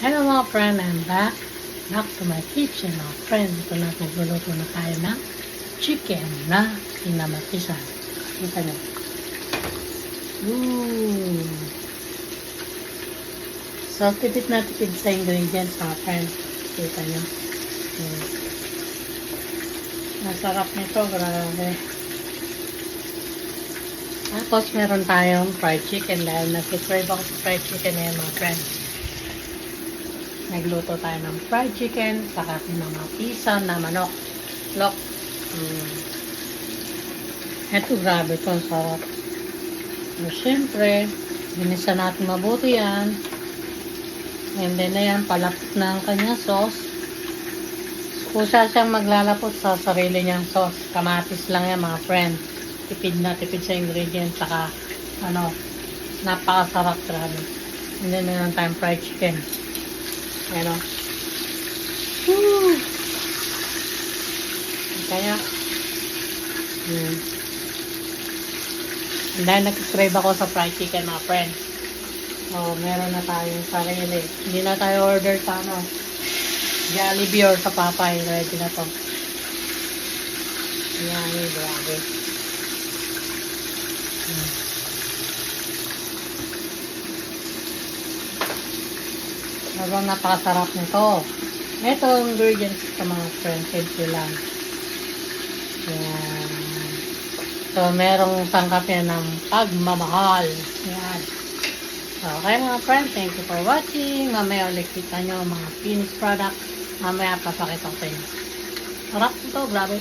Hello mga friend, I'm back to my kitchen mga friend. Ito na, magluluto na tayo ng chicken na sinamatisan. Kita nyo. So, tipid na tipid sa ingredients mga friend. Kita nyo. Masarap nito, grabe. Tapos, meron tayong fried chicken dahil nag-subscribe ako sa fried chicken na yan mga friend. Nagluto tayo ng fried chicken saka mga pisa na manok. Lok. Eto, grabe ito. Ang sarap. So, syempre, ginisa natin mabuti yan. And then na yan, palapot na ang kanya sauce. Kusa siyang maglalapot sa sarili niyang sauce. Kamatis lang yan mga friend. Tipid na tipid sa ingredients. Saka, napakasarap, grabe. And then meron tayong fried chicken. Ayan o. Kaya, dahil nag-subscribe ako sa fried chicken mga friend. So, meron na tayong sarili. Hindi na tayo order sa Jollibee or sa Papay. Ready na to. Ayan, grabe. Sobrang napakasarap nito. Ito ang ingredients sa mga friends. Simple lang. Ayan. So, merong sangkap yan ng pagmamahal. Ayan. So, okay mga friends, thank you for watching. Mamaya ulit kita nyo mga finished product. Mamaya papakita ko sa inyo. Sarap ito, grabe.